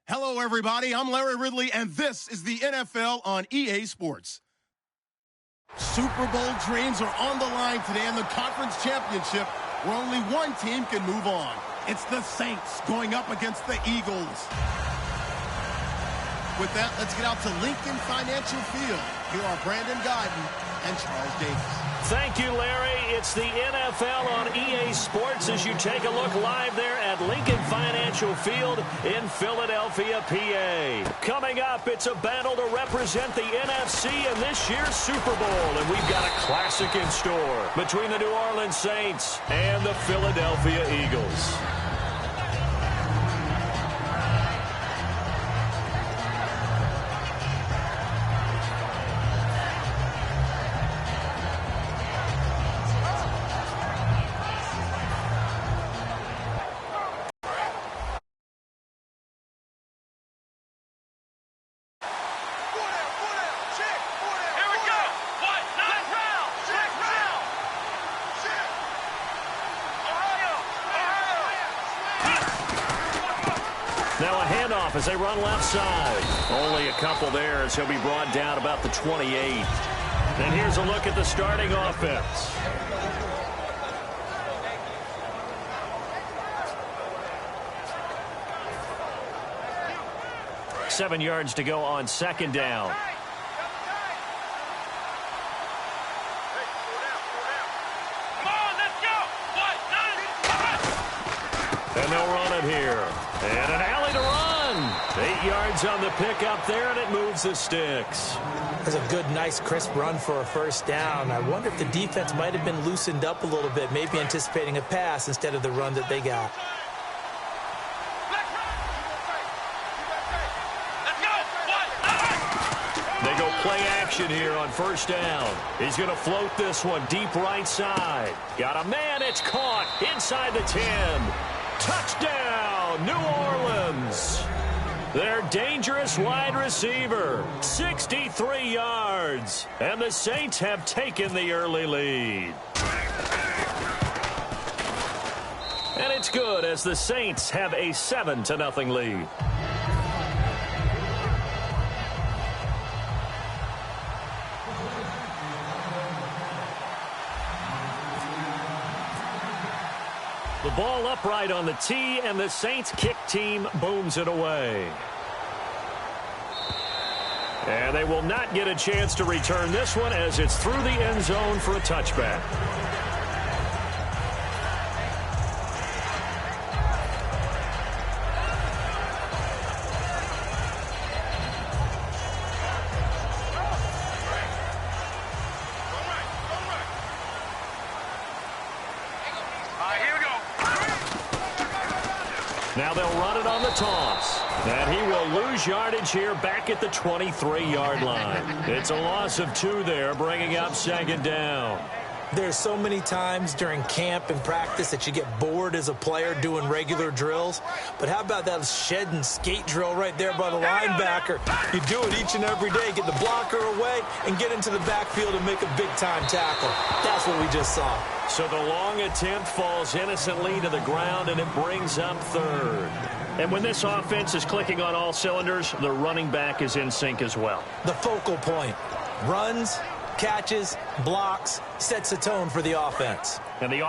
Hello, everybody. I'm Larry Ridley, and this is the NFL on EA Sports. Super Bowl dreams are on the line today in the conference championship, where only one team can move on. It's the Saints going up against the Eagles. With that, let's get out to Lincoln Financial Field. Here are Brandon Guyton and Charles Davis. Thank you, Larry. It's the NFL on EA Sports as you take a look live there at Lincoln Financial Field in Philadelphia, PA. Coming up, it's a battle to represent the NFC in this year's Super Bowl, and we've got a classic in store between the New Orleans Saints and the Philadelphia Eagles. Now a handoff as they run left side. Only a couple there as he'll be brought down about the 28. And here's a look at the starting offense. Seven yards to go on second down. And they'll run it here. And an alley to run. 8 yards on the pickup there, and it moves the sticks. That's a good, nice, crisp run for a first down. I wonder if the defense might have been loosened up a little bit, maybe anticipating a pass instead of the run that they got. They go play action here on first down. He's going to float this one deep right side. Got a man. It's caught inside the 10. Touchdown, New Orleans. Their dangerous wide receiver, 63 yards. And the Saints have taken the early lead. And it's good as the Saints have a 7-0 lead. The ball upright on the tee, and the Saints kick team booms it away. And they will not get a chance to return this one as it's through the end zone for a touchback. Now they'll run it on the toss. And he will lose yardage here back at the 23-yard line. It's a loss of 2 there, bringing up second down. There's so many times during camp and practice that you get bored as a player doing regular drills. But how about that shed and skate drill right there by the linebacker? You do it each and every day. Get the blocker away and get into the backfield and make a big-time tackle. That's what we just saw. So the long attempt falls innocently to the ground, and it brings up third. And when this offense is clicking on all cylinders, the running back is in sync as well. The focal point. Runs, catches, blocks, sets a tone for the offense. And the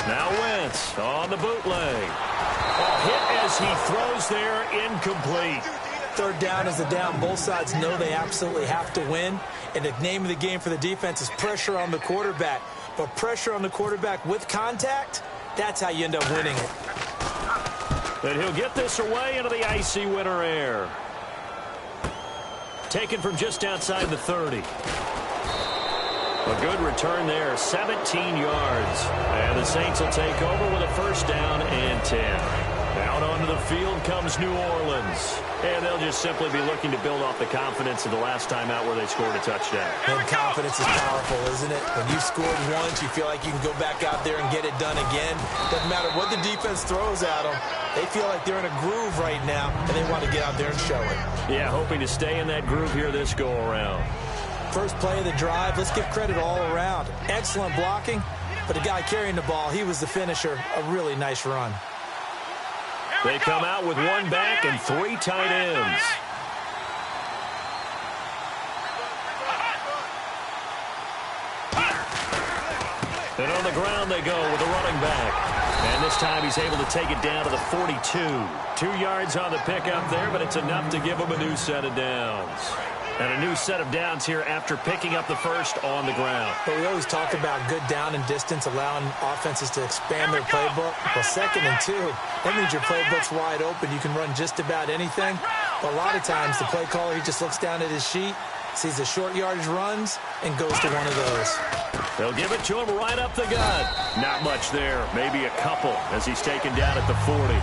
now Wentz on the bootleg. A hit as he throws there, incomplete. Third down is the down. Both sides know they absolutely have to win. And the name of the game for the defense is pressure on the quarterback. But pressure on the quarterback with contact, that's how you end up winning it. And he'll get this away into the icy winter air. Taken from just outside the 30. A good return there, 17 yards. And the Saints will take over with a first down and 10. Out onto the field comes New Orleans. And they'll just simply be looking to build off the confidence of the last time out where they scored a touchdown. And confidence is powerful, isn't it? When you scored once, you feel like you can go back out there and get it done again. Doesn't matter what the defense throws at them. They feel like they're in a groove right now, and they want to get out there and show it. Yeah, hoping to stay in that groove here this go-around. First play of the drive, let's give credit all around. Excellent blocking, but the guy carrying the ball, he was the finisher. A really nice run. They come out with one back and 3 tight ends. And on the ground they go with a running back. And this time he's able to take it down to the 42. 2 yards on the pickup there, but it's enough to give him a new set of downs. And a new set of downs here after picking up the first on the ground. But we always talk about good down and distance, allowing offenses to expand their playbook. Well, 2nd and 2, that means your playbook's wide open. You can run just about anything. But a lot of times the play caller, he just looks down at his sheet, sees the short yardage runs, and goes to one of those. They'll give it to him right up the gut. Not much there, maybe a couple as he's taken down at the 40.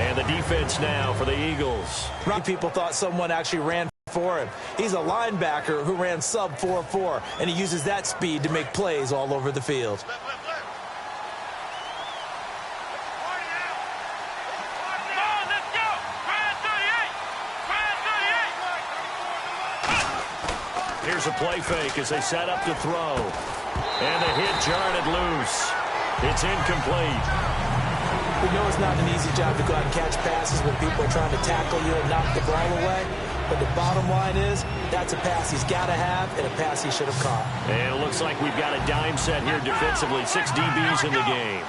And the defense now for the Eagles. People thought someone actually ran for him. He's a linebacker who ran sub 4.4, and he uses that speed to make plays all over the field. Here's a play fake as they set up to throw. And the hit jarred it loose. It's incomplete. We know it's not an easy job to go out and catch passes when people are trying to tackle you and knock the ball away. But the bottom line is, that's a pass he's got to have and a pass he should have caught. And it looks like we've got a dime set here defensively. 6 DBs in the game.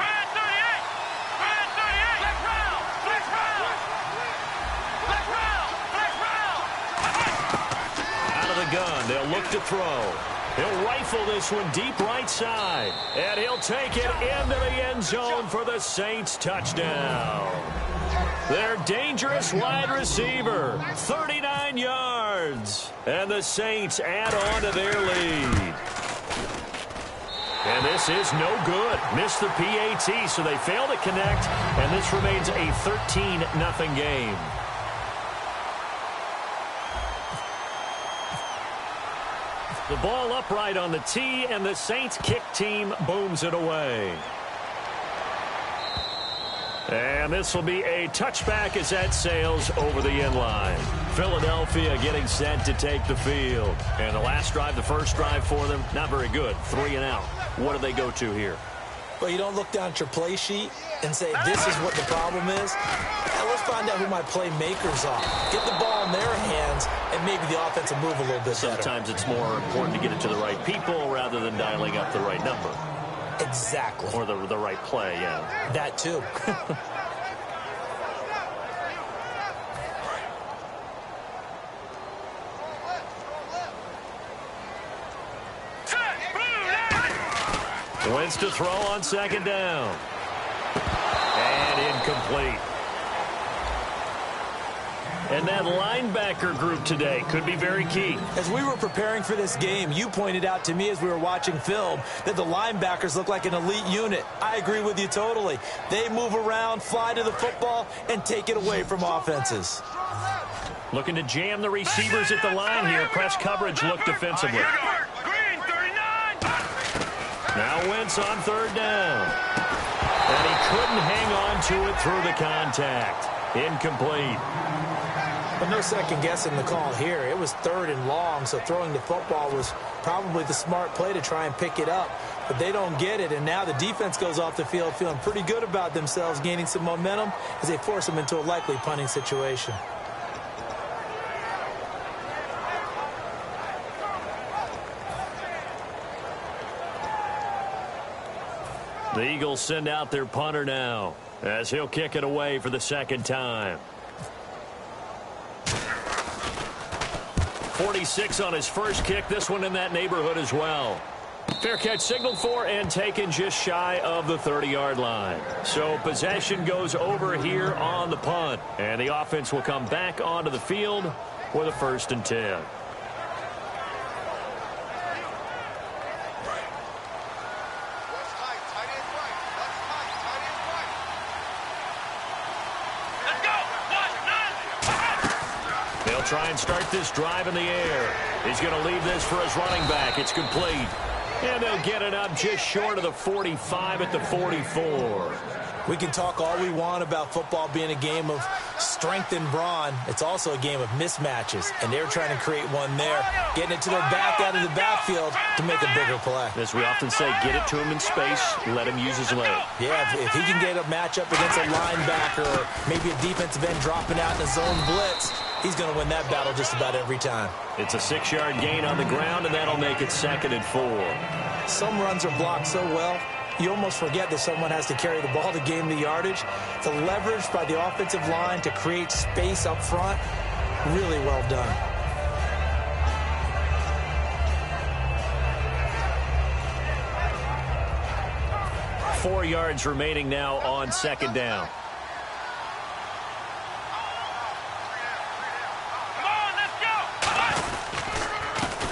Out of the gun, they'll look to throw. He'll rifle this one deep right side. And he'll take it into the end zone for the Saints touchdown. Their dangerous wide receiver, 39 yards. And the Saints add on to their lead. And this is no good. Missed the PAT, so they fail to connect. And this remains a 13-0 game. The ball upright on the tee, and the Saints kick team booms it away. And this will be a touchback as that sails over the end line. Philadelphia getting set to take the field. And the last drive, the first drive for them, not very good. 3 and out. What do they go to here? Well, you don't look down at your play sheet and say, this is what the problem is. Now, let's find out who my playmakers are. Get the ball in their hands, and maybe the offense will move a little bit Sometimes better. It's more important to get it to the right people rather than dialing up the right number. Exactly. Or the right play, yeah. That too. Wentz to throw on 2nd down. And incomplete. And that linebacker group today could be very key. As we were preparing for this game, you pointed out to me as we were watching film that the linebackers look like an elite unit. I agree with you totally. They move around, fly to the football, and take it away from offenses. Looking to jam the receivers at the line here. Press coverage look defensively. Now Wentz on 3rd down. And he couldn't hang on to it through the contact. Incomplete. But no second guessing the call here. It was 3rd and long, so throwing the football was probably the smart play to try and pick it up. But they don't get it, and now the defense goes off the field feeling pretty good about themselves, gaining some momentum as they force them into a likely punting situation. The Eagles send out their punter now as he'll kick it away for the 2nd time. 46 on his first kick. This one in that neighborhood as well. Fair catch signaled for and taken just shy of the 30-yard line. So possession goes over here on the punt. And the offense will come back onto the field for the 1st and 10. Try and start this drive in the air. He's going to leave this for his running back. It's complete. And they'll get it up just short of the 45 at the 44. We can talk all we want about football being a game of strength and brawn. It's also a game of mismatches, and they're trying to create one there, getting it to their back out of the backfield to make a bigger play. As we often say, get it to him in space, let him use his leg. Yeah, if he can get a matchup against a linebacker or maybe a defensive end dropping out in a zone blitz, he's going to win that battle just about every time. It's a 6-yard gain on the ground, and that'll make it 2nd and 4. Some runs are blocked so well, you almost forget that someone has to carry the ball to gain the yardage. The leverage by the offensive line to create space up front, really well done. Four yards remaining now on 2nd down.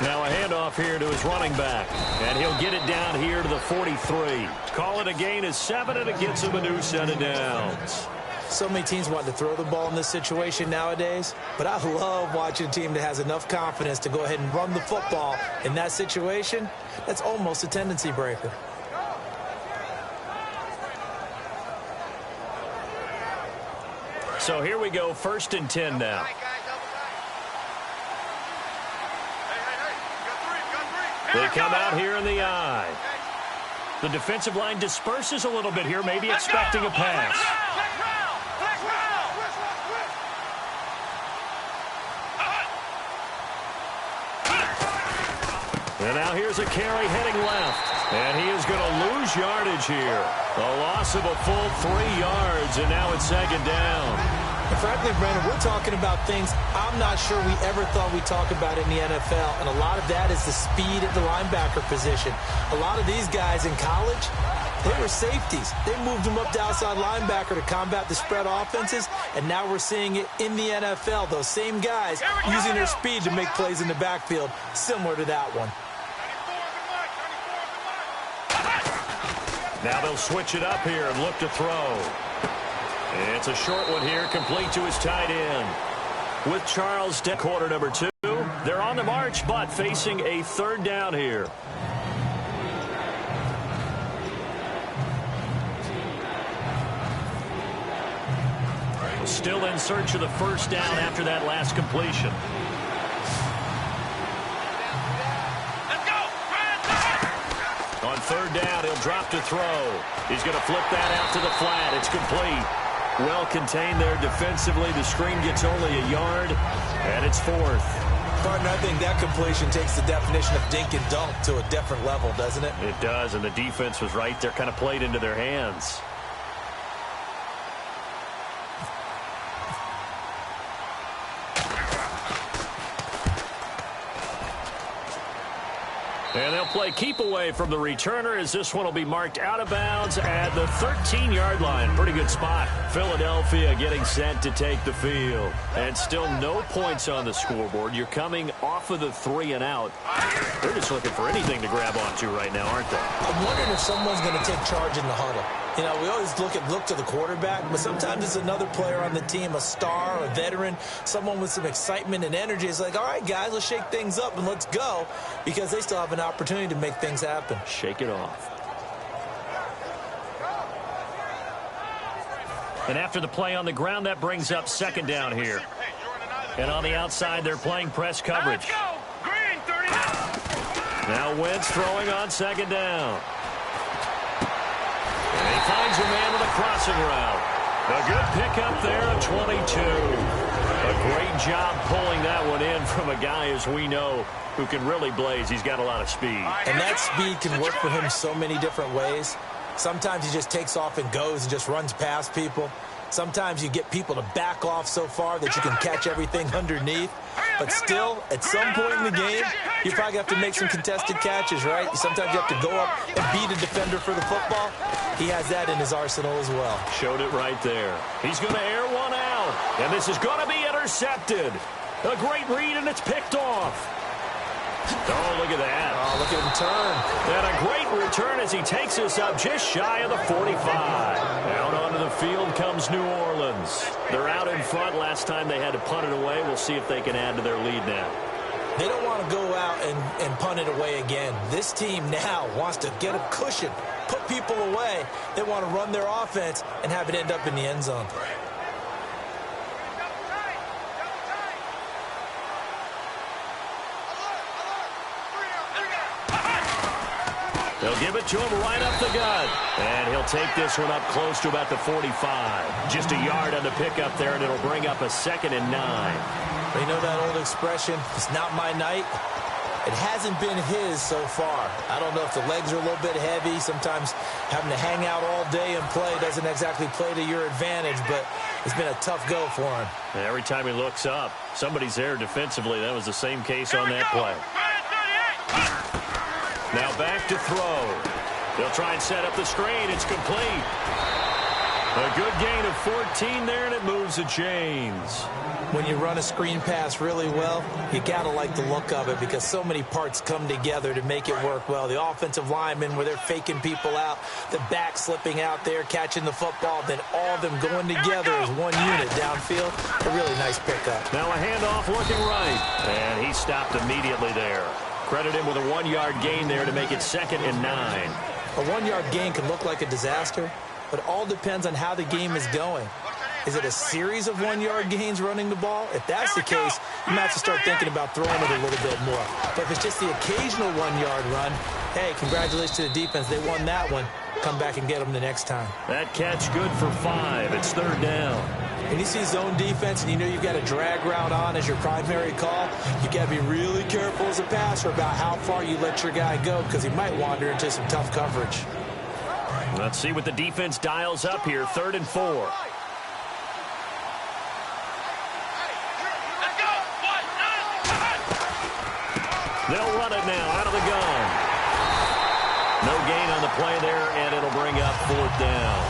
Now a handoff here to his running back, and he'll get it down here to the 43. Call it a gain of 7, and it gets him a new set of downs. So many teams want to throw the ball in this situation nowadays, but I love watching a team that has enough confidence to go ahead and run the football in that situation. That's almost a tendency breaker. So here we go, 1st and 10 now. They come out here in the eye. The defensive line disperses a little bit here, maybe expecting a pass. And now here's a carry heading left. And he is going to lose yardage here. A loss of a full 3 yards, and now it's 2nd down. And frankly, Brandon, we're talking about things I'm not sure we ever thought we'd talk about in the NFL, and a lot of that is the speed at the linebacker position. A lot of these guys in college, they were safeties. They moved them up to outside linebacker to combat the spread offenses, and now we're seeing it in the NFL. Those same guys using their speed to make plays in the backfield, similar to that one. Now they'll switch it up here and look to throw. It's a short one here, complete to his tight end. With Charles, quarter number 2. They're on the march, but facing a 3rd down here. Still in search of the 1st down after that last completion. On 3rd down, he'll drop to throw. He's going to flip that out to the flat. It's complete. Well contained there defensively. The screen gets only a yard, and it's 4th. Partner, I think that completion takes the definition of dink and dunk to a different level, doesn't it? It does, and the defense was right there, kind of played into their hands. And they'll play keep away from the returner as this one will be marked out of bounds at the 13-yard line. Pretty good spot. Philadelphia getting set to take the field. And still no points on the scoreboard. You're coming off of the 3 and out. They're just looking for anything to grab onto right now, aren't they? I'm wondering if someone's going to take charge in the huddle. You know, we always look to the quarterback, but sometimes it's another player on the team, a star, a veteran, someone with some excitement and energy. It's like, all right, guys, let's shake things up and let's go, because they still have an opportunity to make things happen. Shake it off. And after the play on the ground, that brings up 2nd down here. And on the outside, they're playing press coverage. Now Wentz throwing on 2nd down. And he finds a man with a crossing route. A good pickup there at 22. A great job pulling that one in from a guy, as we know, who can really blaze. He's got a lot of speed. And that speed can work for him so many different ways. Sometimes he just takes off and goes and just runs past people. Sometimes you get people to back off so far that you can catch everything underneath. But still, at some point in the game, you probably have to make some contested catches, right? Sometimes you have to go up and beat a defender for the football. He has that in his arsenal as well. Showed it right there. He's going to air one out. And this is going to be intercepted. A great read, and it's picked off. Oh, look at that. Oh, look at him turn. And a great return as he takes us up just shy of the 45. Out onto the field comes New Orleans. They're out in front. Last time they had to punt it away. We'll see if they can add to their lead now. They don't want to go out and punt it away again. This team now wants to get a cushion, put people away. They want to run their offense and have it end up in the end zone. They'll give it to him right up the gut. And he'll take this one up close to about the 45. Just a yard on the pickup there, and it'll bring up a 2nd and 9. Well, you know that old expression, it's not my night? It hasn't been his so far. I don't know if the legs are a little bit heavy. Sometimes having to hang out all day and play doesn't exactly play to your advantage, but it's been a tough go for him. And every time he looks up, somebody's there defensively. That was the same case on that play. Now back to throw. They'll try and set up the screen. It's complete. A good gain of 14 there, and it moves the chains. When you run a screen pass really well, you got to like the look of it because so many parts come together to make it work well. The offensive linemen, where they're faking people out, the back slipping out there, catching the football, then all of them going together as one unit downfield. A really nice pickup. Now a handoff looking right, and he stopped immediately there. Credit him with a 1-yard gain there to make it 2nd and 9. A 1-yard gain can look like a disaster, but it all depends on how the game is going. Is it a series of 1-yard gains running the ball? If that's the case, you might have to start thinking about throwing it a little bit more. But if it's just the occasional 1-yard run, hey, congratulations to the defense. They won that one. Come back and get them the next time. That catch good for 5. It's 3rd down. When you see zone defense and you know you've got a drag route on as your primary call, you got to be really careful as a passer about how far you let your guy go because he might wander into some tough coverage. Let's see what the defense dials up here. 3rd and 4. They'll run it now out of the gun. No gain on the play there, and it'll bring up 4th down.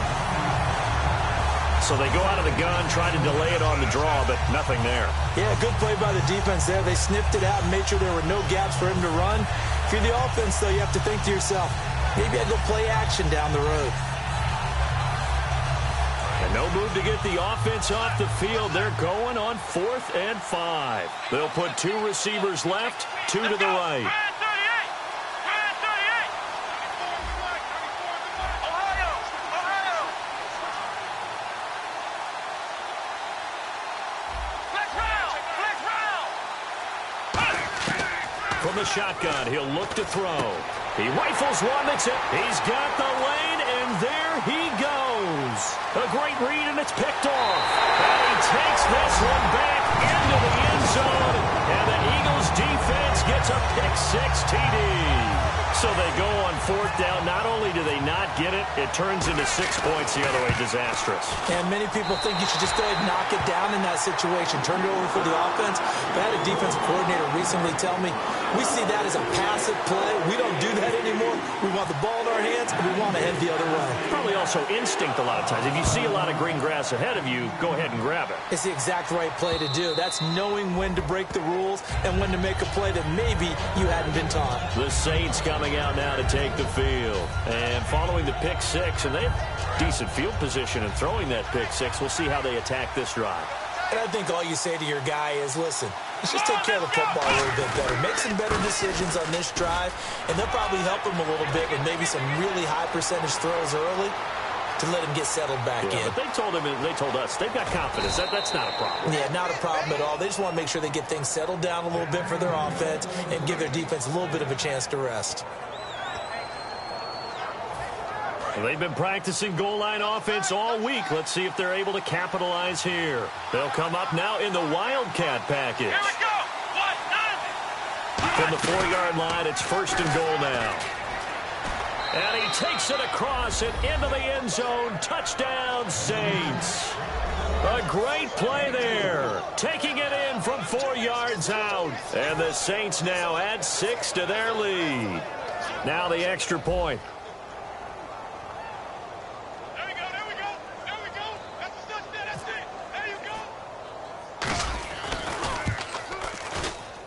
So they go out of the gun, try to delay it on the draw, but nothing there. Yeah, good play by the defense there. They sniffed it out and made sure there were no gaps for him to run. If you're the offense, though, you have to think to yourself, maybe I go play action down the road. And no move to get the offense off the field. They're going on 4th and 5. They'll put 2 receivers left, 2 to the right. From the shotgun, he'll look to throw. He rifles one that's it. He's got the lane, and there he goes. A great read, and it's picked off. And he takes this one back into the end zone, and the Eagles defense gets a pick-6 TD. So they go on 4th down. Not only do they not get it, it turns into 6 points the other way. Disastrous. And many people think you should just go ahead and knock it down in that situation. Turn it over for the offense. But I had a defensive coordinator recently tell me, we see that as a passive play. We don't do that anymore. We want the ball in our hands, and we want to head the other way. Probably also instinct a lot of times. If you see a lot of green grass ahead of you, go ahead and grab it. It's the exact right play to do. That's knowing when to break the rules and when to make a play that maybe you hadn't been taught. The Saints coming out now to take the field. And following the pick-6, and they have decent field position in throwing that pick-6. We'll see how they attack this drive. And I think all you say to your guy is, listen, let's just take care of the football a little bit better. Make some better decisions on this drive, and they'll probably help him a little bit with maybe some really high percentage throws early to let him get settled back in. But they told us they've got confidence. That's not a problem. Yeah, not a problem at all. They just want to make sure they get things settled down a little bit for their offense and give their defense a little bit of a chance to rest. They've been practicing goal line offense all week. Let's see if they're able to capitalize here. They'll come up now in the Wildcat package. Here we go. 1-9. From the 4-yard line, it's 1st and goal now. And he takes it across and into the end zone. Touchdown, Saints. A great play there. Taking it in from 4 yards out. And the Saints now add 6 to their lead. Now the extra point.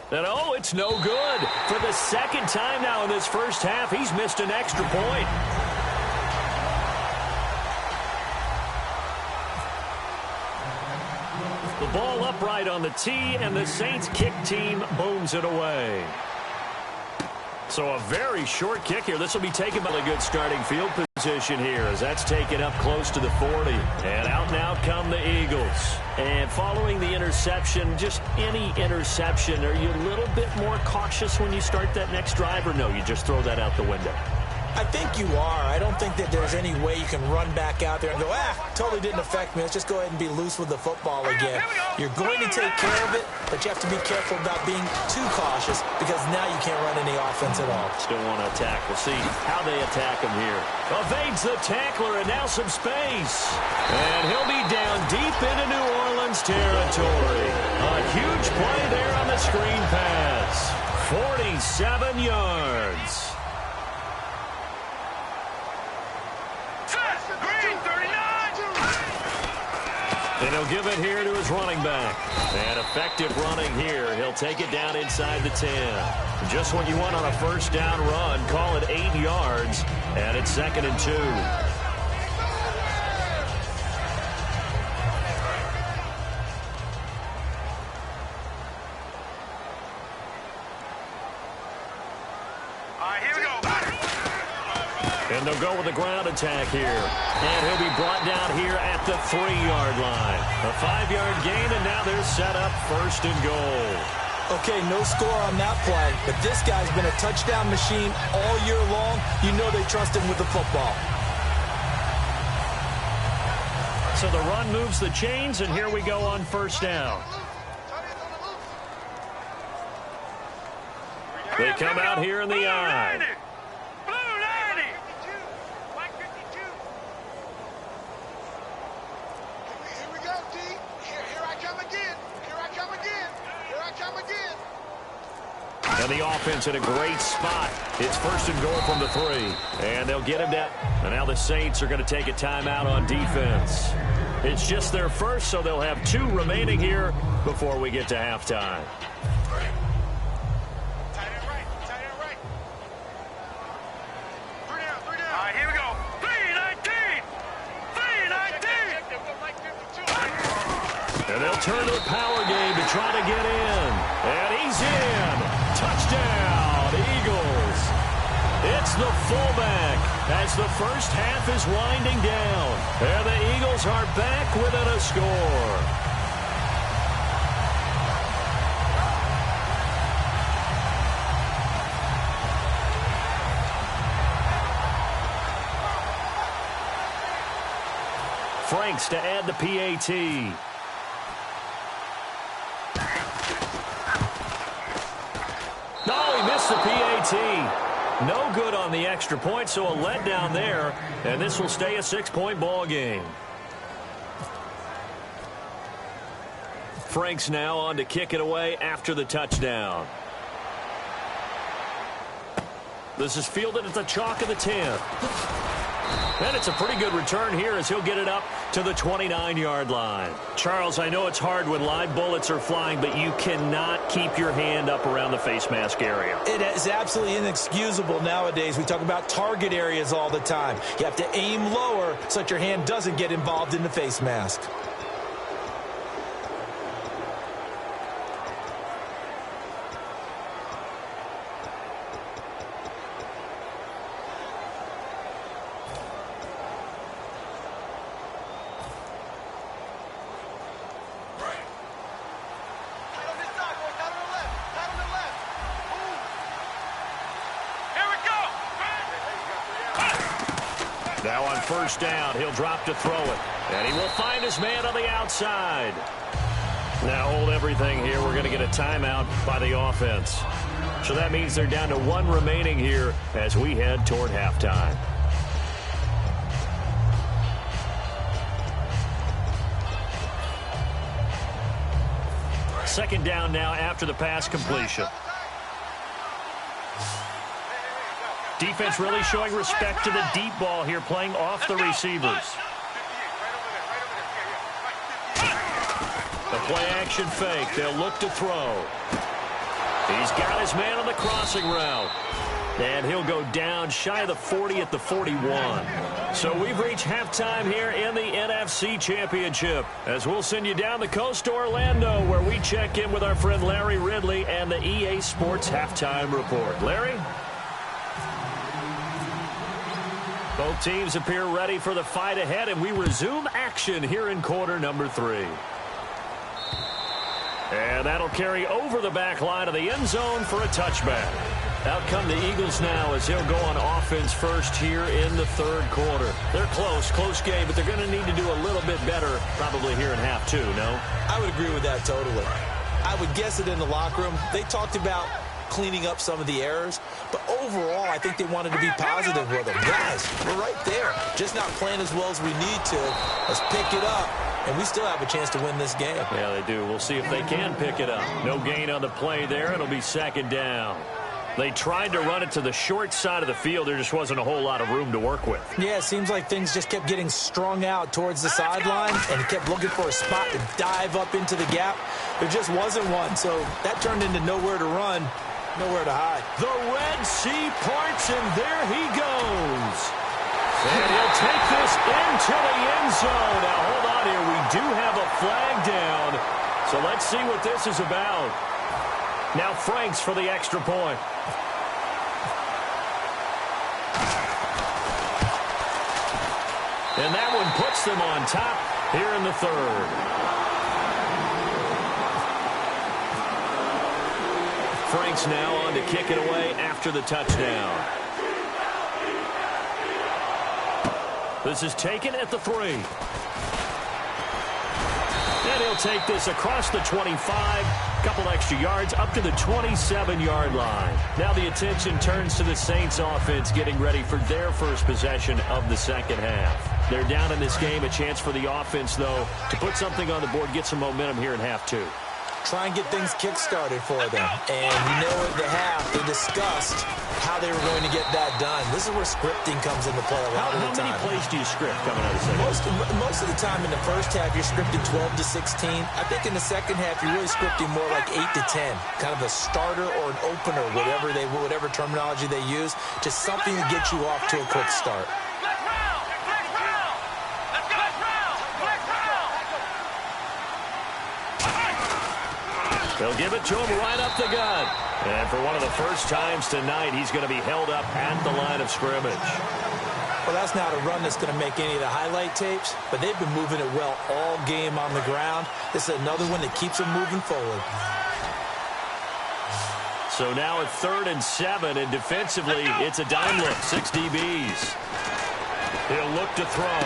And oh, it's no good. For the 2nd time now in this first half, he's missed an extra point. The ball upright on the tee, and the Saints kick team booms it away. So a very short kick here. This will be taken by a good starting field position here as that's taken up close to the 40. And out now come the Eagles. And following the interception, just any interception, are you a little bit more cautious when you start that next drive, or no, you just throw that out the window? I think you are. I don't think that there's any way you can run back out there and go, totally didn't affect me. Let's just go ahead and be loose with the football again. You're going to take care of it, but you have to be careful about being too cautious because now you can't run any offense at all. Still want to attack. We'll see how they attack him here. Evades the tackler and now some space. And he'll be down deep into New Orleans territory. A huge play there on the screen pass. 47 yards. And he'll give it here to his running back. And effective running here. He'll take it down inside the 10. Just what you want on a first down run. Call it 8 yards. And it's 2nd and 2. And they'll go with the ground attack here. And he'll be brought down here at the 3-yard line. A 5-yard gain, and now they're set up 1st and goal. Okay, no score on that play, but this guy's been a touchdown machine all year long. You know they trust him with the football. So the run moves the chains, and here we go on 1st down. They come out here in the I. And the offense in a great spot. It's 1st and goal from the 3. And they'll get him down. And now the Saints are going to take a timeout on defense. It's just their first, so they'll have 2 remaining here before we get to halftime. And they'll turn to the power game to try to get in. And he's in. Touchdown, Eagles. It's the fullback as the first half is winding down. And the Eagles are back within a score. Franks to add the PAT. No, he missed the PAT. No good on the extra point, so a letdown there. And this will stay a 6-point ball game. Franks now on to kick it away after the touchdown. This is fielded at the chalk of the 10. And it's a pretty good return here as he'll get it up to the 29-yard line. Charles, I know it's hard when live bullets are flying, but you cannot keep your hand up around the face mask area. It is absolutely inexcusable nowadays. We talk about target areas all the time. You have to aim lower so that your hand doesn't get involved in the face mask. Now on 1st down, he'll drop to throw it. And he will find his man on the outside. Now hold everything here. We're going to get a timeout by the offense. So that means they're down to 1 remaining here as we head toward halftime. Second down now after the pass completion. Defense really showing respect to the deep ball here, playing off the receivers. The play-action fake. They'll look to throw. He's got his man on the crossing route. And he'll go down shy of the 40 at the 41. So we've reached halftime here in the NFC Championship as we'll send you down the coast to Orlando where we check in with our friend Larry Ridley and the EA Sports Halftime Report. Larry? Both teams appear ready for the fight ahead, and we resume action here in quarter number 3. And that'll carry over the back line of the end zone for a touchback. Out come the Eagles now as he'll go on offense first here in the third quarter. They're close game, but they're going to need to do a little bit better probably here in half two, no? I would agree with that totally. I would guess it in the locker room. They talked about cleaning up some of the errors, but overall, I think they wanted to be positive with them. Guys, we're right there. Just not playing as well as we need to. Let's pick it up, and we still have a chance to win this game. Yeah, they do. We'll see if they can pick it up. No gain on the play there. It'll be second down. They tried to run it to the short side of the field. There just wasn't a whole lot of room to work with. Yeah, it seems like things just kept getting strung out towards the sideline, and he kept looking for a spot to dive up into the gap. There just wasn't one, so that turned into nowhere to run, nowhere to hide. The Red Sea parts, and there he goes. And he'll take this into the end zone. Now, hold on here. We do have a flag down, so let's see what this is about. Now Franks for the extra point. And that one puts them on top here in the third. Franks now on to kick it away after the touchdown. This is taken at the 3. And he'll take this across the 25, couple extra yards, up to the 27-yard line. Now the attention turns to the Saints offense getting ready for their first possession of the second half. They're down in this game, a chance for the offense, though, to put something on the board, get some momentum here in half two. Try and get things kick-started for them. And you know at the half, they discussed how they were going to get that done. This is where scripting comes into play a lot of the time. How many plays do you script coming out of the second? Most of the time in the first half, you're scripting 12 to 16. I think in the second half, you're really scripting more like 8 to 10. Kind of a starter or an opener, whatever terminology they use. Just something to get you off to a quick start. They'll give it to him right up the gut. And for one of the first times tonight, he's going to be held up at the line of scrimmage. Well, that's not a run that's going to make any of the highlight tapes, but they've been moving it well all game on the ground. This is another one that keeps them moving forward. So now it's 3rd and 7, and defensively, it's a dime look, 6 DBs. He'll look to throw.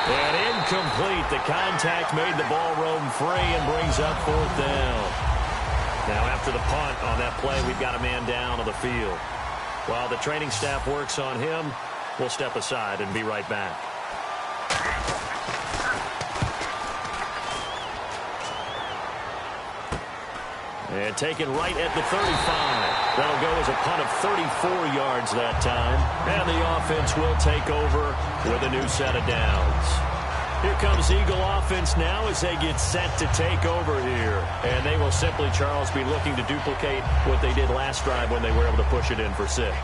And incomplete. The contact made the ball roam free and brings up 4th down. Now after the punt on that play, we've got a man down on the field. While the training staff works on him, we'll step aside and be right back. And taken right at the 35. That'll go as a punt of 34 yards that time. And the offense will take over with a new set of downs. Here comes Eagle offense now as they get set to take over here. And they will simply, Charles, be looking to duplicate what they did last drive when they were able to push it in for 6.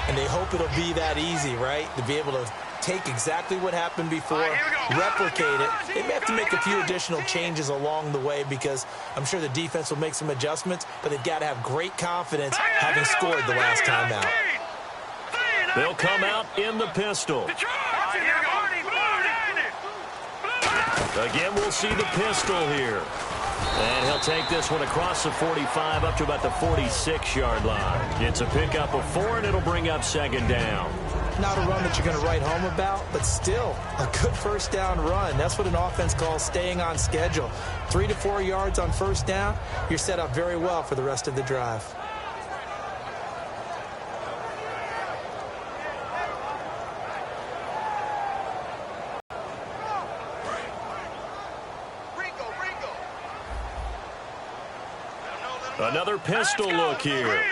And they hope it'll be that easy, right? To be able to take exactly what happened before, replicate it. They may have to make a few additional changes along the way because I'm sure the defense will make some adjustments, but they've got to have great confidence having scored the last time out. They'll come out in the pistol. Again, we'll see the pistol here. And he'll take this one across the 45 up to about the 46-yard line. It's a pickup of 4, and it'll bring up 2nd down. Not a run that you're going to write home about, but still a good first down run. That's what an offense calls staying on schedule. 3 to 4 yards on first down, you're set up very well for the rest of the drive. Another pistol look here.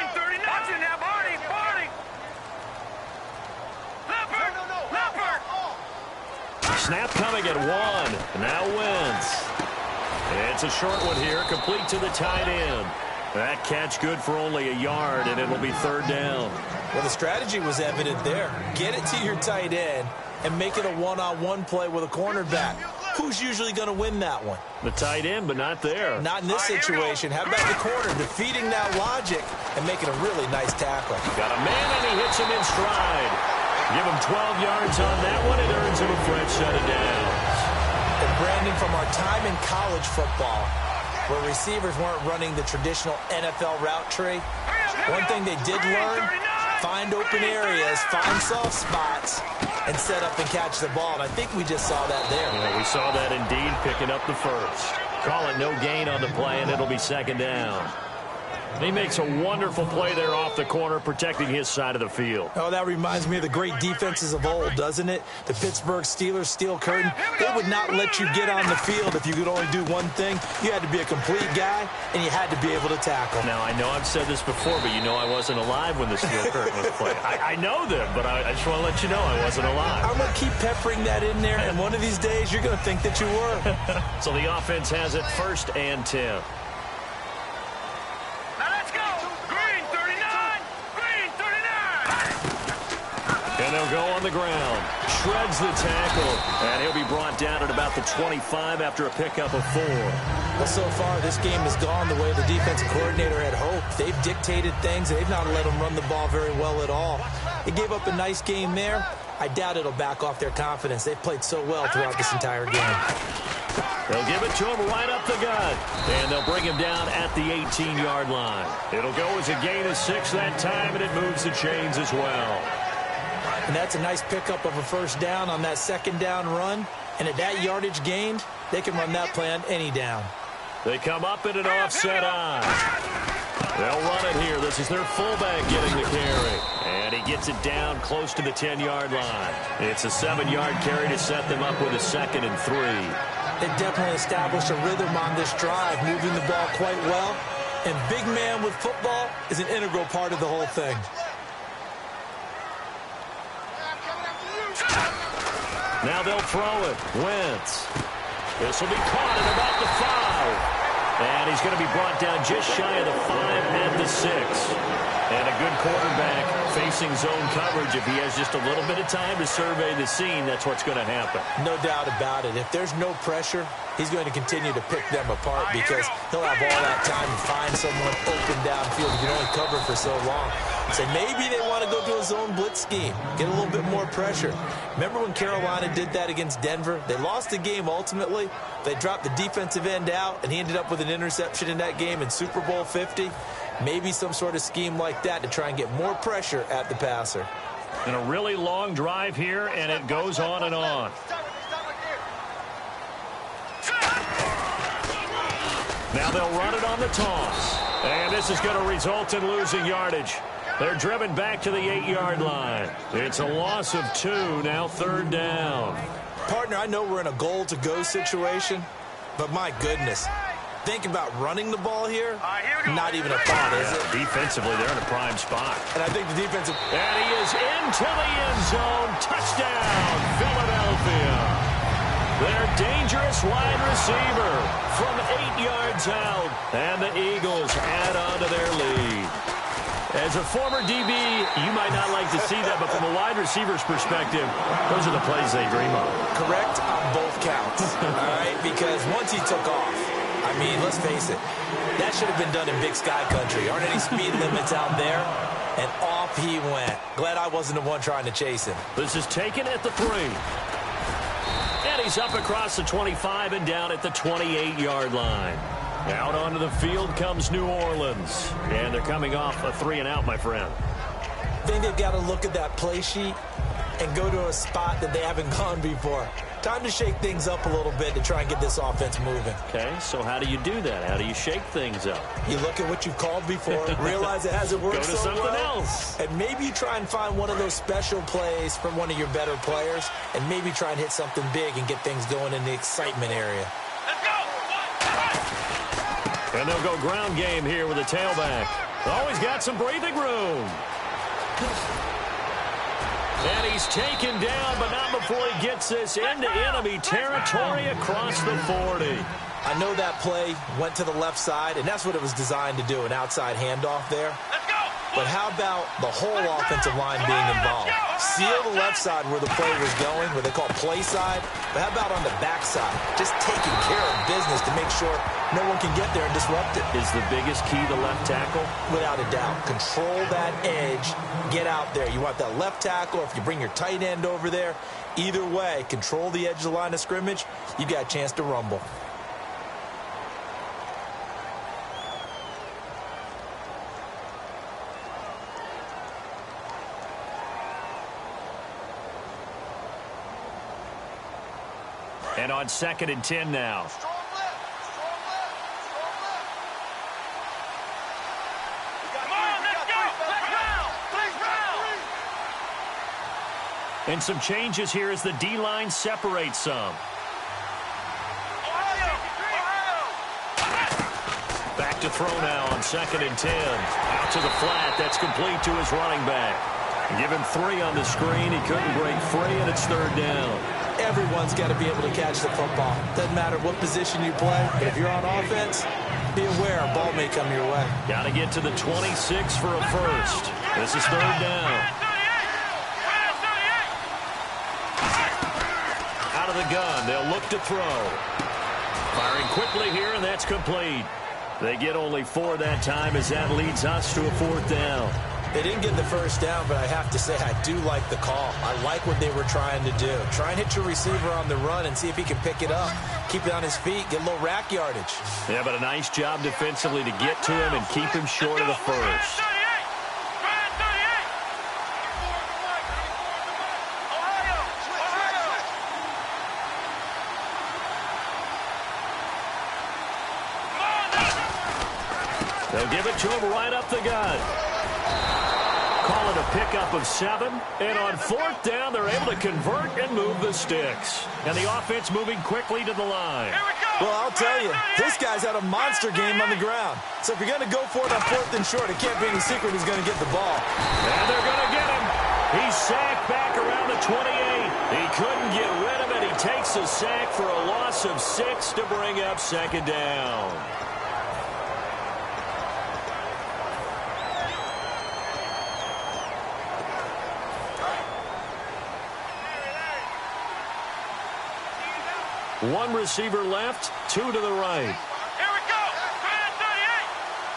Snap coming at 1. Now Wentz. It's a short one here, complete to the tight end. That catch good for only a yard, and it'll be 3rd down. Well, the strategy was evident there. Get it to your tight end and make it a one-on-one play with a cornerback. Who's usually going to win that one? The tight end, but not there. Not in this situation. How about the corner defeating that logic and making a really nice tackle? Got a man, and he hits him in stride. Give him 12 yards on that one. It earns him a fresh set of downs. And Brandon, from our time in college football, where receivers weren't running the traditional NFL route tree, One thing they did learn, find open areas, find soft spots, and set up and catch the ball. And I think we just saw that there. Yeah, we saw that indeed, picking up the first. Call it no gain on the play, and it'll be second down. He makes a wonderful play there off the corner, protecting his side of the field. Oh, that reminds me of the great defenses of old, doesn't it? The Pittsburgh Steelers steel curtain. They would not let you get on the field if you could only do one thing. You had to be a complete guy, and you had to be able to tackle. Now, I know I've said this before, but you know I wasn't alive when the steel curtain was played. I know them, but I just want to let you know I wasn't alive. I'm going to keep peppering that in there, and one of these days you're going to think that you were. So the offense has it 1st and 10. And they'll go on the ground. Shreds the tackle. And he'll be brought down at about the 25 after a pickup of 4. Well, so far, this game has gone the way the defensive coordinator had hoped. They've dictated things. They've not let them run the ball very well at all. They gave up a nice game there. I doubt it'll back off their confidence. They've played so well throughout this entire game. They'll give it to him right up the gut. And they'll bring him down at the 18-yard line. It'll go as a gain of 6 that time, and it moves the chains as well. And that's a nice pickup of a first down on that second down run. And at that yardage gained, they can run that play on any down. They come up in an offset eye. They'll run it here. This is their fullback getting the carry. And he gets it down close to the 10-yard line. It's a 7-yard carry to set them up with a 2nd and 3. They definitely established a rhythm on this drive, moving the ball quite well. And big man with football is an integral part of the whole thing. Now they'll throw it. Wentz. This will be caught at about the 5. And he's going to be brought down just shy of the 5 and the 6. And a good quarterback facing zone coverage. If he has just a little bit of time to survey the scene, that's what's going to happen. No doubt about it. If there's no pressure, he's going to continue to pick them apart because he'll have all that time to find someone open downfield. You can only cover for so long. So maybe they want to go to a zone blitz scheme, get a little bit more pressure. Remember when Carolina did that against Denver? They lost the game ultimately. They dropped the defensive end out, and he ended up with an interception in that game in Super Bowl 50. Maybe some sort of scheme like that to try and get more pressure at the passer. And a really long drive here, and it goes on and on. Now they'll run it on the toss. And this is going to result in losing yardage. They're driven back to the 8-yard line. It's a loss of 2, now 3rd down. Partner, I know we're in a goal-to-go situation, but my goodness. Think about running the ball here, not even a thought, is it? Defensively, they're in a prime spot. And I think the defensive... And he is into the end zone. Touchdown, Philadelphia. Their dangerous wide receiver from 8 yards out. And the Eagles add on to their lead. As a former DB, you might not like to see that, but from a wide receiver's perspective, those are the plays they dream of. Correct on both counts, all right? Because once he took off, I mean, let's face it, that should have been done in Big Sky Country. Aren't any speed limits out there? And off he went. Glad I wasn't the one trying to chase him. This is taken at the 3. And he's up across the 25 and down at the 28-yard line. Out onto the field comes New Orleans. And they're coming off a 3-and-out, my friend. I think they've got to look at that play sheet and go to a spot that they haven't gone before. Time to shake things up a little bit to try and get this offense moving. Okay, so how do you do that? How do you shake things up? You look at what you've called before, realize it hasn't worked so well. Go to something else. And maybe you try and find one of those special plays from one of your better players, and maybe try and hit something big and get things going in the excitement area. Let's go! And they'll go ground game here with a tailback. Always got some breathing room. And he's taken down, but not before he gets this into enemy territory across the 40. I know that play went to the left side, and that's what it was designed to do, an outside handoff there. But how about the whole offensive line being involved? Seal the left side where the play was going, where they call play side. But how about on the back side? Just taking care of business to make sure no one can get there and disrupt it. Is the biggest key the left tackle? Without a doubt. Control that edge. Get out there. You want that left tackle, or if you bring your tight end over there, either way, control the edge of the line of scrimmage, you got a chance to rumble. And on 2nd and 10 now. And some changes here as the D-line separates some. Back to throw now on 2nd and 10. Out to the flat. That's complete to his running back. Give him 3 on the screen. He couldn't break free, and it's 3rd down. Everyone's got to be able to catch the football. Doesn't matter what position you play, but if you're on offense, be aware a ball may come your way. Got to get to the 26 for a first. This is 3rd down. Out of the gun, they'll look to throw. Firing quickly here, and that's complete. They get only 4 that time as that leads us to a 4th down. They didn't get the first down, but I have to say I do like the call. I like what they were trying to do. Try and hit your receiver on the run and see if he can pick it up. Keep it on his feet, get a little rack yardage. Yeah, but a nice job defensively to get to him and keep him short of the first. They'll give it to him right up the gut. Call it a pickup of 7. And on 4th down, they're able to convert and move the sticks. And the offense moving quickly to the line. Well, I'll tell you, this guy's had a monster game on the ground. So if you're going to go for it on 4th and short, it can't be any secret he's going to get the ball. And they're going to get him. He's sacked back around the 28. He couldn't get rid of it. He takes a sack for a loss of 6 to bring up 2nd down. One receiver left, 2 to the right. Here we go.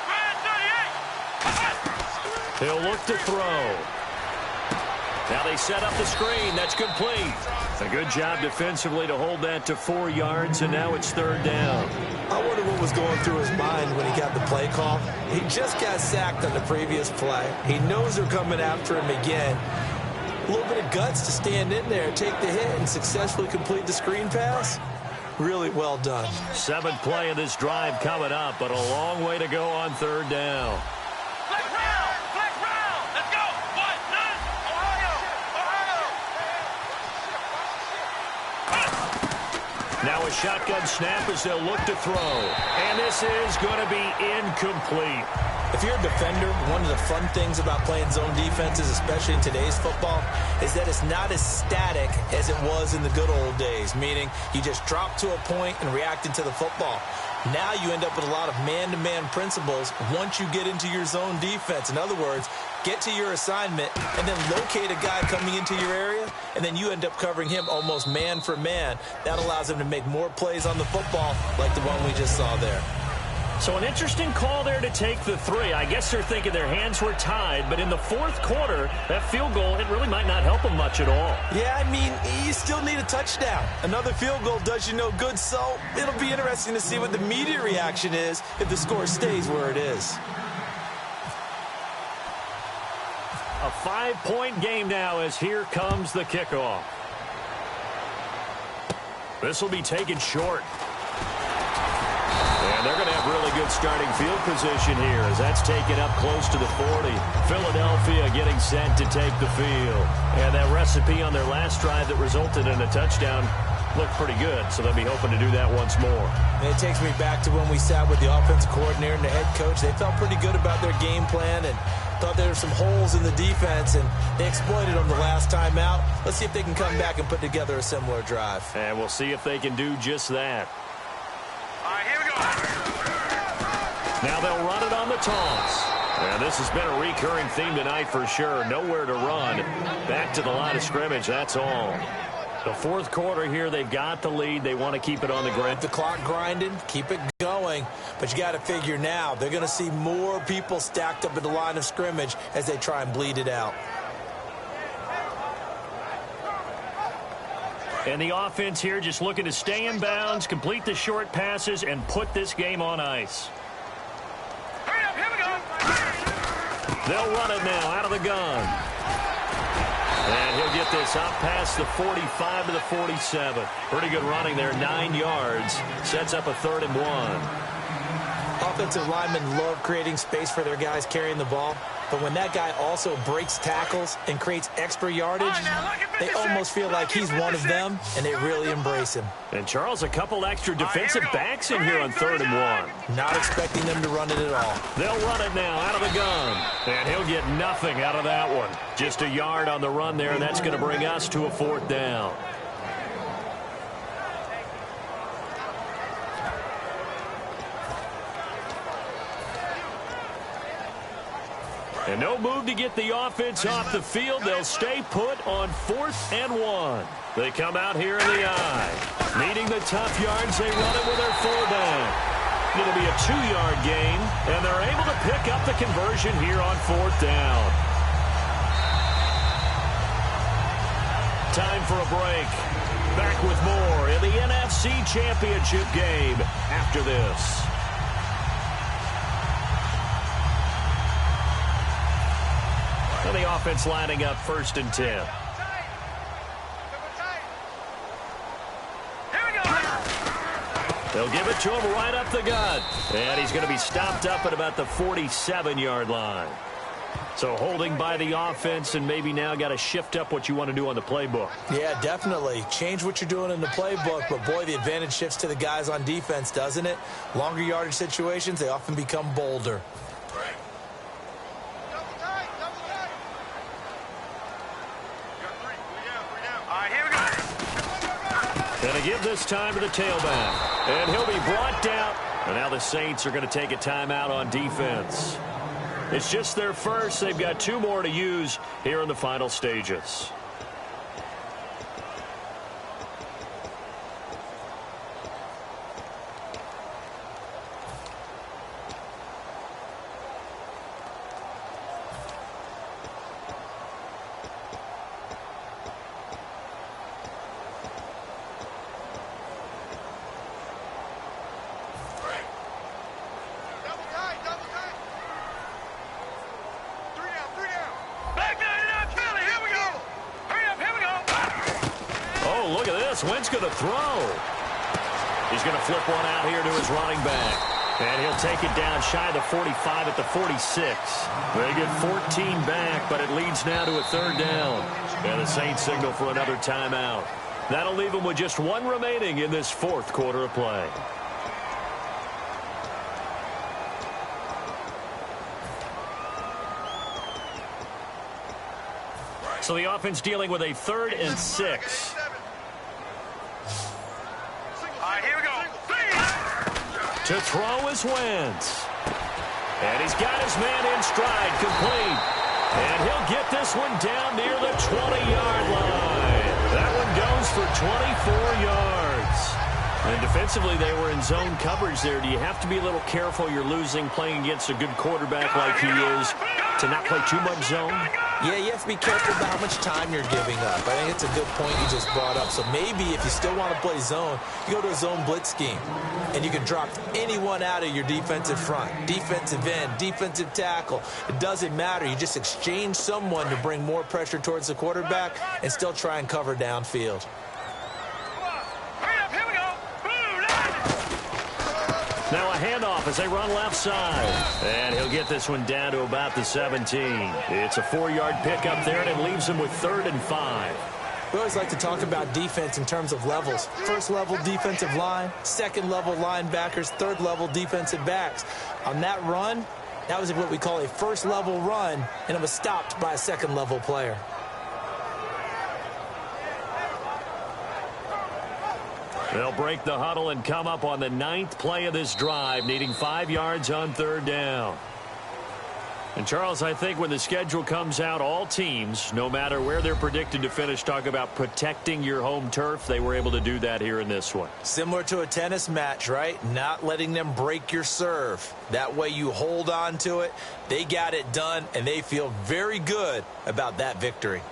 Grand 38. He'll look to throw. Now they set up the screen. That's complete. A good job defensively to hold that to 4 yards, and now it's 3rd down. I wonder what was going through his mind when he got the play call. He just got sacked on the previous play. He knows they're coming after him again. A little bit of guts to stand in there, take the hit, and successfully complete the screen pass. Really well done. 7th play of this drive coming up, but a long way to go on 3rd down. Flex round. Let's go. 1, 9. Ohio. Now a shotgun snap as they'll look to throw. And this is going to be incomplete. If you're a defender, one of the fun things about playing zone defenses, especially in today's football, is that it's not as static as it was in the good old days, meaning you just drop to a point and react into the football. Now you end up with a lot of man-to-man principles once you get into your zone defense. In other words, get to your assignment and then locate a guy coming into your area, and then you end up covering him almost man for man. That allows him to make more plays on the football like the one we just saw there. So an interesting call there to take the 3. I guess they're thinking their hands were tied, but in the 4th quarter, that field goal, it really might not help them much at all. Yeah, I mean, you still need a touchdown. Another field goal does you no good, so it'll be interesting to see what the media reaction is if the score stays where it is. A 5-point game now as here comes the kickoff. This will be taken short. And they're going to have really good starting field position here as that's taken up close to the 40. Philadelphia getting set to take the field. And that recipe on their last drive that resulted in a touchdown looked pretty good, so they'll be hoping to do that once more. And it takes me back to when we sat with the offensive coordinator and the head coach. They felt pretty good about their game plan and thought there were some holes in the defense, and they exploited them the last time out. Let's see if they can come back and put together a similar drive. And we'll see if they can do just that. All right, here we go. Now they'll run it on the toss. And this has been a recurring theme tonight for sure. Nowhere to run. Back to the line of scrimmage, that's all. The 4th quarter here, they've got the lead. They want to keep it on the ground. The clock grinding, keep it going. But you got to figure now, they're going to see more people stacked up at the line of scrimmage as they try and bleed it out. And the offense here just looking to stay in bounds, complete the short passes, and put this game on ice. Hurry up, here we go. They'll run it now out of the gun. And he'll get this up past the 45 to the 47. Pretty good running there, 9 yards. Sets up a 3rd and 1. Offensive linemen love creating space for their guys carrying the ball. But when that guy also breaks tackles and creates extra yardage, they almost feel like he's one of them, and they really embrace him. And, Charles, a couple extra defensive backs in here on 3rd and 1. Not expecting them to run it at all. They'll run it now out of the gun. And he'll get nothing out of that one. Just a yard on the run there, and that's going to bring us to a 4th down. And no move to get the offense off the field. They'll stay put on 4th and 1. They come out here in the eye. Needing the tough yards, they run it with their fullback. It'll be a 2-yard gain, and they're able to pick up the conversion here on 4th down. Time for a break. Back with more in the NFC Championship game after this. And the offense lining up 1st and 10. They'll give it to him right up the gut. And he's going to be stopped up at about the 47-yard line. So holding by the offense, and maybe now got to shift up what you want to do on the playbook. Yeah, definitely. Change what you're doing in the playbook, but boy, the advantage shifts to the guys on defense, doesn't it? Longer yardage situations, they often become bolder. And a give this time to the tailback. And he'll be brought down. And now the Saints are going to take a timeout on defense. It's just their first. They've got 2 more to use here in the final stages. Wentz going to throw. He's going to flip one out here to his running back. And he'll take it down shy of the 45 at the 46. They get 14 back, but it leads now to a 3rd down. And the Saints signal for another timeout. That'll leave them with just 1 remaining in this 4th quarter of play. So the offense dealing with a 3rd and 6. Here we go. To throw is Wentz. And he's got his man in stride, complete. And he'll get this one down near the 20-yard line. That one goes for 24 yards. And defensively, they were in zone coverage there. Do you have to be a little careful? You're losing playing against a good quarterback like he is to not play too much zone? Yeah, you have to be careful about how much time you're giving up. I think it's a good point you just brought up. So maybe if you still want to play zone, you go to a zone blitz scheme. And you can drop anyone out of your defensive front. Defensive end, defensive tackle. It doesn't matter. You just exchange someone to bring more pressure towards the quarterback and still try and cover downfield. Now a handoff as they run left side. And he'll get this one down to about the 17. It's a 4-yard pickup there, and it leaves him with 3rd and 5. We always like to talk about defense in terms of levels. 1st level defensive line, 2nd level linebackers, 3rd level defensive backs. On that run, that was what we call a 1st level run, and it was stopped by a 2nd level player. They'll break the huddle and come up on the 9th play of this drive, needing 5 yards on 3rd down. And, Charles, I think when the schedule comes out, all teams, no matter where they're predicted to finish, talk about protecting your home turf. They were able to do that here in this one. Similar to a tennis match, right? Not letting them break your serve. That way you hold on to it. They got it done, and they feel very good about that victory.